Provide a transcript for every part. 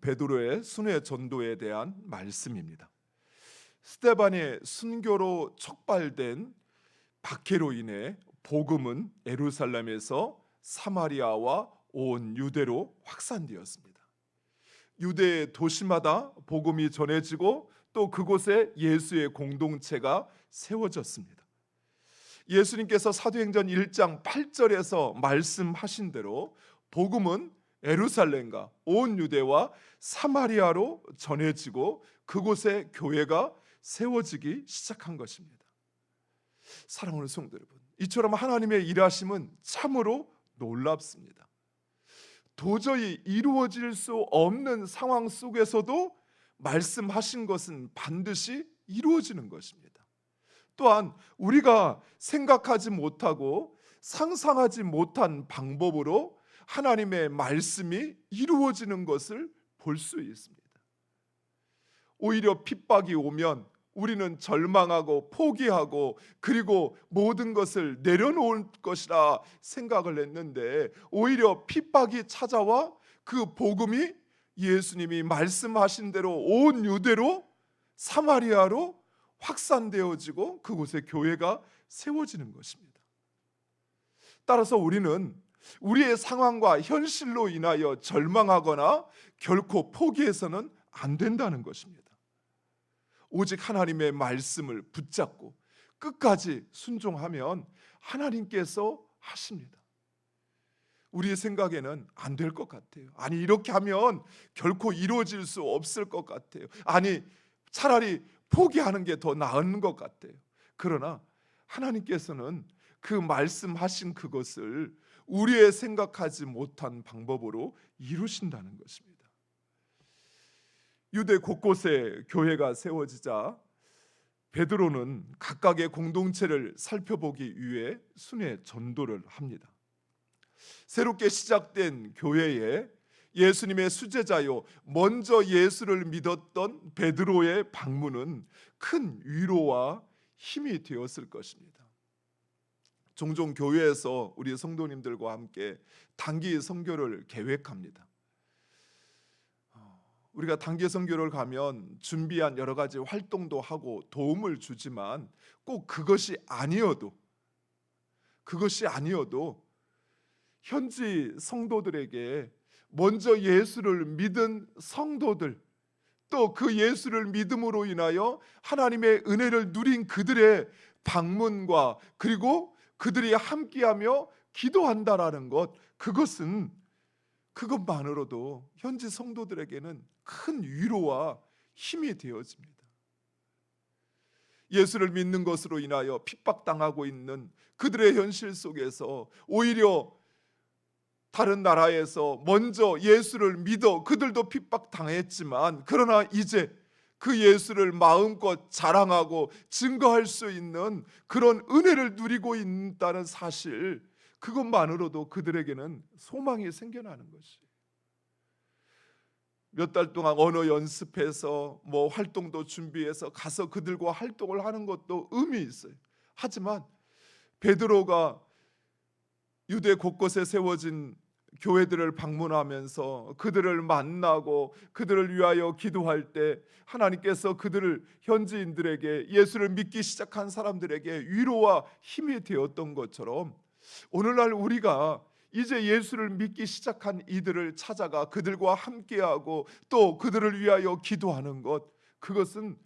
베드로의 순회 전도에 대한 말씀입니다. 스데반의 순교로 촉발된 박해로 인해 복음은 예루살렘에서 사마리아와 온 유대로 확산되었습니다. 유대의 도시마다 복음이 전해지고 또 그곳에 예수의 공동체가 세워졌습니다. 예수님께서 사도행전 1장 8절에서 말씀하신 대로 복음은 예루살렘과 온 유대와 사마리아로 전해지고 그곳에 교회가 세워지기 시작한 것입니다. 사랑하는 성도 여러분, 이처럼 하나님의 일하심은 참으로 놀랍습니다. 도저히 이루어질 수 없는 상황 속에서도 말씀하신 것은 반드시 이루어지는 것입니다. 또한 우리가 생각하지 못하고 상상하지 못한 방법으로 하나님의 말씀이 이루어지는 것을 볼 수 있습니다. 오히려 핍박이 오면 우리는 절망하고 포기하고 그리고 모든 것을 내려놓을 것이라 생각을 했는데 오히려 핍박이 찾아와 그 복음이 예수님이 말씀하신 대로 온 유대로 사마리아로 확산되어지고 그곳에 교회가 세워지는 것입니다. 따라서 우리는 우리의 상황과 현실로 인하여 절망하거나 결코 포기해서는 안 된다는 것입니다. 오직 하나님의 말씀을 붙잡고 끝까지 순종하면 하나님께서 하십니다. 우리의 생각에는 안 될 것 같아요. 아니, 이렇게 하면 결코 이루어질 수 없을 것 같아요. 아니, 차라리 포기하는 게 더 나은 것 같아요. 그러나 하나님께서는 그 말씀하신 그것을 우리의 생각하지 못한 방법으로 이루신다는 것입니다. 유대 곳곳에 교회가 세워지자 베드로는 각각의 공동체를 살펴보기 위해 순회 전도를 합니다. 새롭게 시작된 교회에 예수님의 수제자요 먼저 예수를 믿었던 베드로의 방문은 큰 위로와 힘이 되었을 것입니다. 종종 교회에서 우리 성도님들과 함께 단기 선교를 계획합니다. 우리가 단기 선교를 가면 준비한 여러 가지 활동도 하고 도움을 주지만 꼭 그것이 아니어도 현지 성도들에게 먼저 예수를 믿은 성도들 또 그 예수를 믿음으로 인하여 하나님의 은혜를 누린 그들의 방문과 그리고 그들이 함께하며 기도한다라는 것, 그것만으로도 현지 성도들에게는 큰 위로와 힘이 되어집니다. 예수를 믿는 것으로 인하여 핍박당하고 있는 그들의 현실 속에서 오히려 다른 나라에서 먼저 예수를 믿어 그들도 핍박당했지만 그러나 이제 그 예수를 마음껏 자랑하고 증거할 수 있는 그런 은혜를 누리고 있다는 사실, 그것만으로도 그들에게는 소망이 생겨나는 것이에요. 몇 달 동안 언어 연습해서 활동도 준비해서 가서 그들과 활동을 하는 것도 의미 있어요. 하지만 베드로가 유대 곳곳에 세워진 교회들을 방문하면서 그들을 만나고 그들을 위하여 기도할 때 하나님께서 그들을 현지인들에게 예수를 믿기 시작한 사람들에게 위로와 힘이 되었던 것처럼 오늘날 우리가 이제 예수를 믿기 시작한 이들을 찾아가 그들과 함께하고 또 그들을 위하여 기도하는 것, 그것은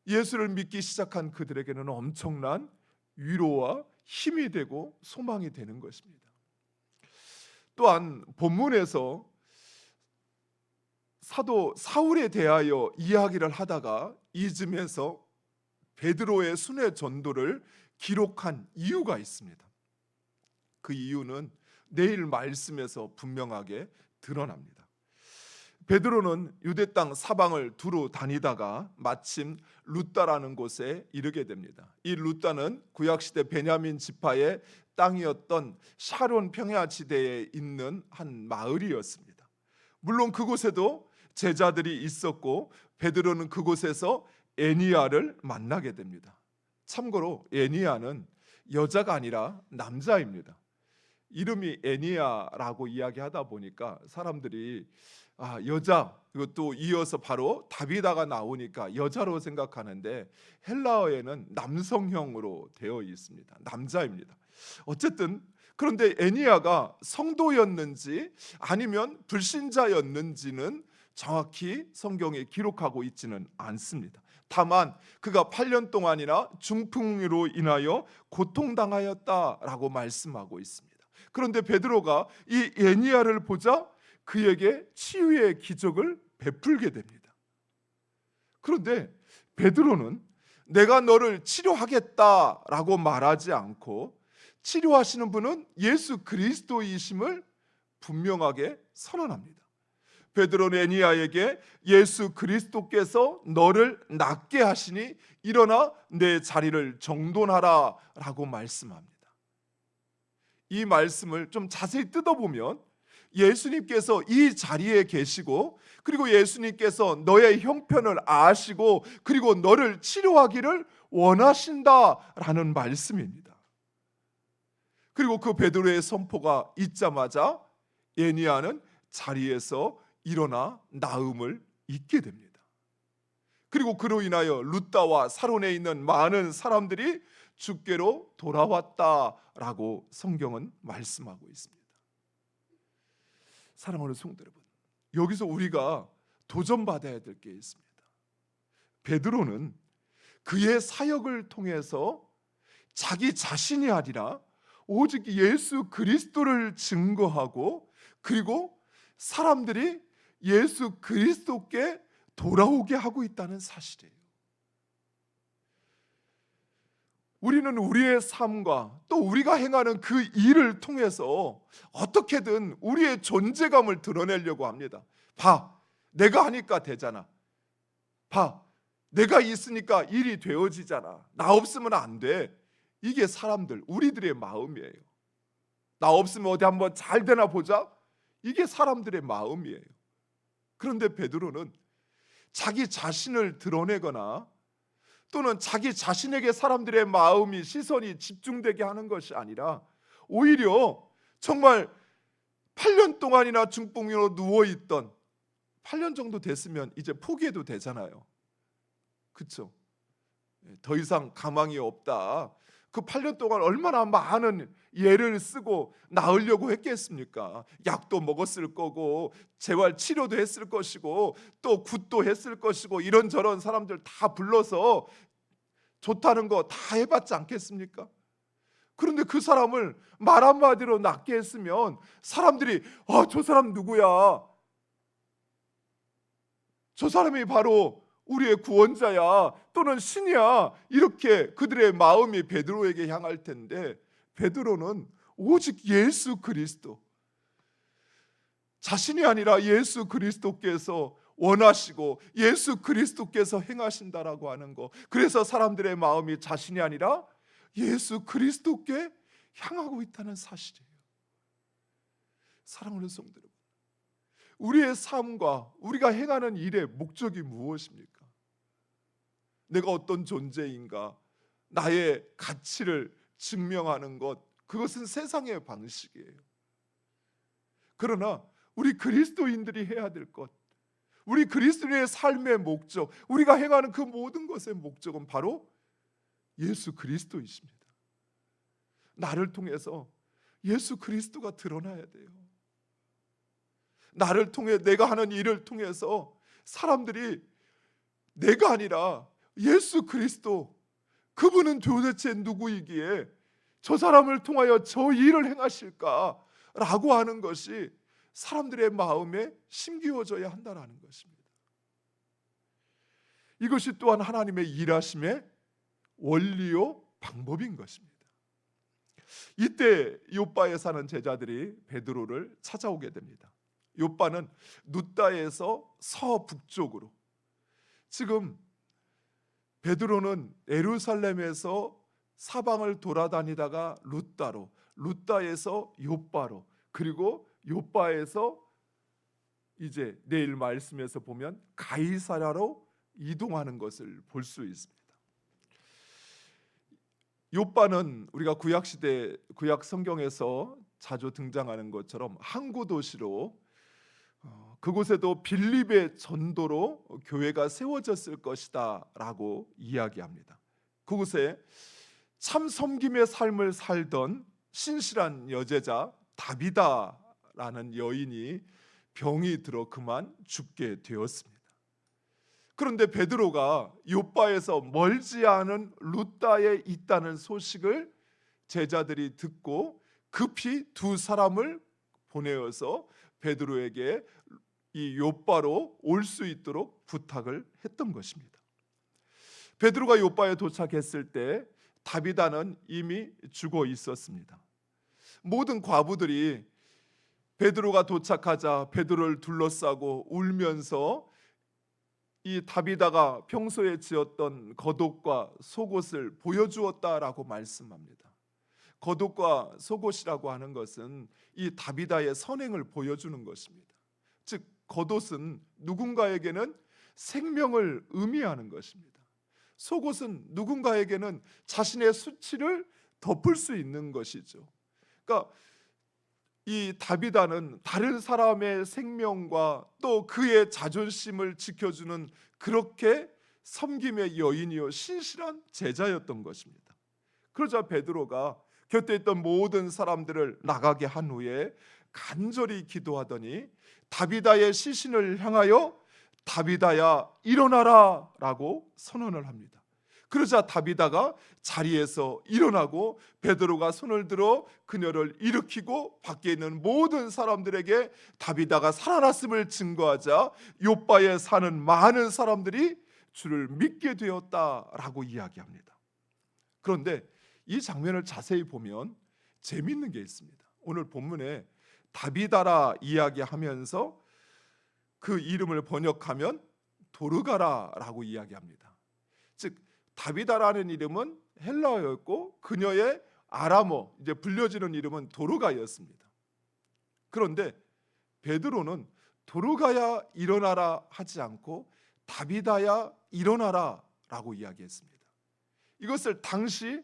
예수를 믿기 시작한 그들에게는 엄청난 위로와 힘이 되고 소망이 되는 것입니다. 또한 본문에서 사도 사울에 대하여 이야기를 하다가 이쯤에서 베드로의 순회 전도를 기록한 이유가 있습니다. 그 이유는 내일 말씀에서 분명하게 드러납니다. 베드로는 유대 땅 사방을 두루 다니다가 마침 루다라는 곳에 이르게 됩니다. 이 루다는 구약시대 베냐민 지파의 땅이었던 샤론 평야지대에 있는 한 마을이었습니다. 물론 그곳에도 제자들이 있었고 베드로는 그곳에서 애니야를 만나게 됩니다. 참고로 애니야는 여자가 아니라 남자입니다. 이름이 애니야라고 이야기하다 보니까 사람들이 여자 그리고 또 이어서 바로 다비다가 나오니까 여자로 생각하는데 헬라어에는 남성형으로 되어 있습니다. 남자입니다. 어쨌든 그런데 애니야가 성도였는지 아니면 불신자였는지는 정확히 성경에 기록하고 있지는 않습니다. 다만 그가 8년 동안이나 중풍으로 인하여 고통당하였다라고 말씀하고 있습니다. 그런데 베드로가 이 애니야를 보자 그에게 치유의 기적을 베풀게 됩니다. 그런데 베드로는 내가 너를 치료하겠다라고 말하지 않고 치료하시는 분은 예수 그리스도이심을 분명하게 선언합니다. 베드로는 애니야에게 예수 그리스도께서 너를 낫게 하시니 일어나 내 자리를 정돈하라 라고 말씀합니다. 이 말씀을 좀 자세히 뜯어보면 예수님께서 이 자리에 계시고 그리고 예수님께서 너의 형편을 아시고 그리고 너를 치료하기를 원하신다라는 말씀입니다. 그리고 그 베드로의 선포가 있자마자 애니야는 자리에서 일어나 나음을 잊게 됩니다. 그리고 그로 인하여 룻다와 사론에 있는 많은 사람들이 주께로 돌아왔다라고 성경은 말씀하고 있습니다. 사랑하는 성도 여러분, 여기서 우리가 도전받아야 될 게 있습니다. 베드로는 그의 사역을 통해서 자기 자신이 아니라 오직 예수 그리스도를 증거하고 그리고 사람들이 예수 그리스도께 돌아오게 하고 있다는 사실이에요. 우리는 우리의 삶과 또 우리가 행하는 그 일을 통해서 어떻게든 우리의 존재감을 드러내려고 합니다. 봐, 내가 하니까 되잖아. 봐, 내가 있으니까 일이 되어지잖아. 나 없으면 안 돼. 이게 사람들, 우리들의 마음이에요. 나 없으면 어디 한번 잘 되나 보자. 이게 사람들의 마음이에요. 그런데 베드로는 자기 자신을 드러내거나 또는 자기 자신에게 사람들의 마음이 시선이 집중되게 하는 것이 아니라 오히려 정말 8년 동안이나 중풍으로 누워있던 8년 정도 됐으면 이제 포기해도 되잖아요. 그렇죠? 더 이상 가망이 없다. 그 8년 동안 얼마나 많은 예를 쓰고 나으려고 했겠습니까? 약도 먹었을 거고 재활 치료도 했을 것이고 또 굿도 했을 것이고 이런저런 사람들 다 불러서 좋다는 거 다 해봤지 않겠습니까? 그런데 그 사람을 말 한마디로 낫게 했으면 사람들이 저 사람 누구야? 저 사람이 바로 우리의 구원자야 또는 신이야 이렇게 그들의 마음이 베드로에게 향할 텐데 베드로는 오직 예수 그리스도 자신이 아니라 예수 그리스도께서 원하시고 예수 그리스도께서 행하신다라고 하는 거, 그래서 사람들의 마음이 자신이 아니라 예수 그리스도께 향하고 있다는 사실이에요. 사랑하는 성도 여러분, 우리의 삶과 우리가 행하는 일의 목적이 무엇입니까? 내가 어떤 존재인가, 나의 가치를 증명하는 것, 그것은 세상의 방식이에요. 그러나 우리 그리스도인들이 해야 될 것, 우리 그리스도인의 삶의 목적, 우리가 행하는 그 모든 것의 목적은 바로 예수 그리스도이십니다. 나를 통해서 예수 그리스도가 드러나야 돼요. 나를 통해 내가 하는 일을 통해서 사람들이 내가 아니라 예수 그리스도, 그분은 도대체 누구이기에 저 사람을 통하여 저 일을 행하실까라고 하는 것이 사람들의 마음에 심기워져야 한다는 것입니다. 이것이 또한 하나님의 일하심의 원리요 방법인 것입니다. 이때 요바에 사는 제자들이 베드로를 찾아오게 됩니다. 요바는 룻다에서 서북쪽으로, 지금 베드로는 예루살렘에서 사방을 돌아다니다가 룻다로, 룻다에서 요바로, 그리고 요바에서 이제 내일 말씀에서 보면 가이사랴로 이동하는 것을 볼 수 있습니다. 요바는 우리가 구약 성경에서 자주 등장하는 것처럼 항구 도시로 그곳에도 빌립의 전도로 교회가 세워졌을 것이다 라고 이야기합니다. 그곳에 참 섬김의 삶을 살던 신실한 여제자 다비다라는 여인이 병이 들어 그만 죽게 되었습니다. 그런데 베드로가 요빠에서 멀지 않은 루다에 있다는 소식을 제자들이 듣고 급히 두 사람을 보내어서 베드로에게 이 요빠로 올 수 있도록 부탁을 했던 것입니다. 베드로가 요빠에 도착했을 때 다비다는 이미 죽어 있었습니다. 모든 과부들이 베드로가 도착하자 베드로를 둘러싸고 울면서 이 다비다가 평소에 지었던 겉옷과 속옷을 보여주었다라고 말씀합니다. 겉옷과 속옷이라고 하는 것은 이 다비다의 선행을 보여주는 것입니다. 즉 겉옷은 누군가에게는 생명을 의미하는 것입니다. 속옷은 누군가에게는 자신의 수치를 덮을 수 있는 것이죠. 그러니까 이 다비다는 다른 사람의 생명과 또 그의 자존심을 지켜주는 그렇게 섬김의 여인이요 신실한 제자였던 것입니다. 그러자 베드로가 곁에 있던 모든 사람들을 나가게 한 후에 간절히 기도하더니 다비다의 시신을 향하여 다비다야 일어나라 라고 선언을 합니다. 그러자 다비다가 자리에서 일어나고 베드로가 손을 들어 그녀를 일으키고 밖에 있는 모든 사람들에게 다비다가 살아났음을 증거하자 요빠에 사는 많은 사람들이 주를 믿게 되었다라고 이야기합니다. 그런데 이 장면을 자세히 보면 재미있는 게 있습니다. 오늘 본문에 다비다라 이야기하면서 그 이름을 번역하면 도르가라라고 이야기합니다. 즉 다비다라는 이름은 헬라어였고 그녀의 아람어 이제 불려지는 이름은 도르가였습니다. 그런데 베드로는 도르가야 일어나라 하지 않고 다비다야 일어나라라고 이야기했습니다. 이것을 당시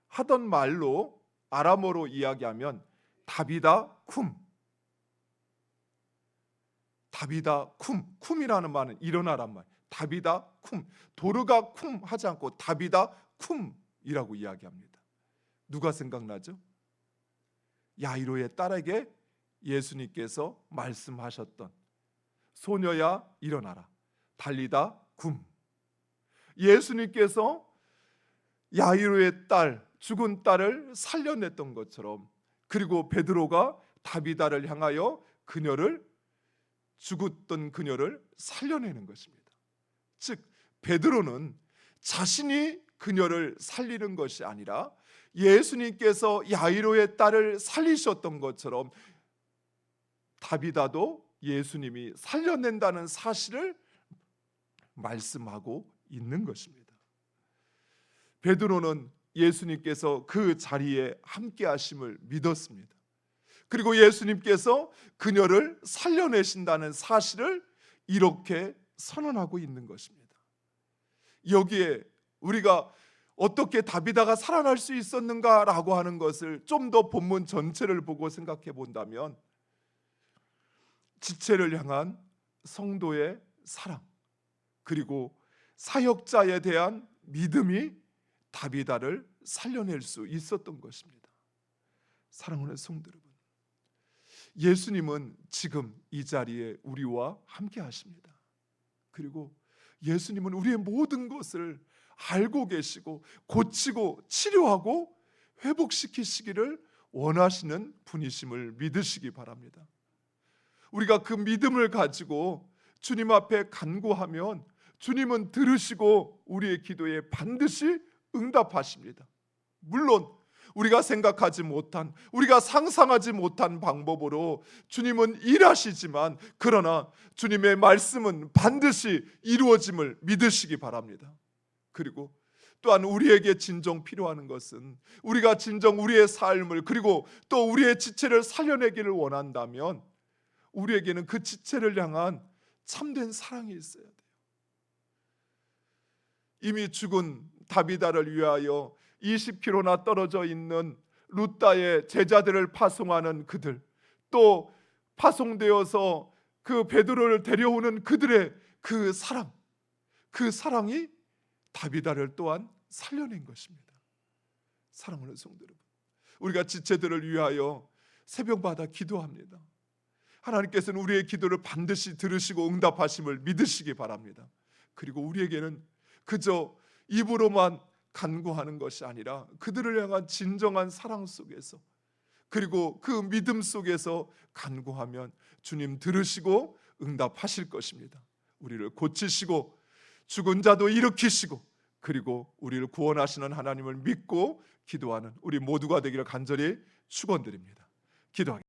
하던 말로 아람어로 이야기하면 다비다 쿰, 다비다 쿰이라는 말은 일어나란 말. 다비다 쿰, 도르가 쿰 하지 않고 다비다 쿰이라고 이야기합니다. 누가 생각나죠? 야이로의 딸에게 예수님께서 말씀하셨던 소녀야 일어나라 달리다 쿰. 예수님께서 야이로의 딸, 죽은 딸을 살려냈던 것처럼 그리고 베드로가 다비다를 향하여 죽었던 그녀를 살려내는 것입니다. 즉 베드로는 자신이 그녀를 살리는 것이 아니라 예수님께서 야이로의 딸을 살리셨던 것처럼 다비다도 예수님이 살려낸다는 사실을 말씀하고 있는 것입니다. 베드로는 예수님께서 그 자리에 함께 하심을 믿었습니다. 그리고 예수님께서 그녀를 살려내신다는 사실을 이렇게 선언하고 있는 것입니다. 여기에 우리가 어떻게 다비다가 살아날 수 있었는가라고 하는 것을 좀 더 본문 전체를 보고 생각해 본다면 지체를 향한 성도의 사랑 그리고 사역자에 대한 믿음이 다비다를 살려낼 수 있었던 것입니다. 사랑하는 성도 여러분, 예수님은 지금 이 자리에 우리와 함께 하십니다. 그리고 예수님은 우리의 모든 것을 알고 계시고 고치고 치료하고 회복시키시기를 원하시는 분이심을 믿으시기 바랍니다. 우리가 그 믿음을 가지고 주님 앞에 간구하면 주님은 들으시고 우리의 기도에 반드시 응답하십니다. 물론 우리가 생각하지 못한, 우리가 상상하지 못한 방법으로 주님은 일하시지만 그러나 주님의 말씀은 반드시 이루어짐을 믿으시기 바랍니다. 그리고 또한 우리에게 진정 필요한 것은 우리가 진정 우리의 삶을 그리고 또 우리의 지체를 살려내기를 원한다면 우리에게는 그 지체를 향한 참된 사랑이 있어야 돼요. 이미 죽은 다비다를 위하여 20km나 떨어져 있는 루다의 제자들을 파송하는 그들, 또 파송되어서 그 베드로를 데려오는 그들의 그 사랑이 다비다를 또한 살려낸 것입니다. 사랑하는 성도 여러분, 우리가 지체들을 위하여 새벽마다 기도합니다. 하나님께서는 우리의 기도를 반드시 들으시고 응답하심을 믿으시기 바랍니다. 그리고 우리에게는 그저 입으로만 간구하는 것이 아니라 그들을 향한 진정한 사랑 속에서, 그리고 그 믿음 속에서 간구하면 주님 들으시고 응답하실 것입니다. 우리를 고치시고 죽은 자도 일으키시고, 그리고 우리를 구원하시는 하나님을 믿고 기도하는 우리 모두가 되기를 간절히 축원드립니다. 기도하겠습니다.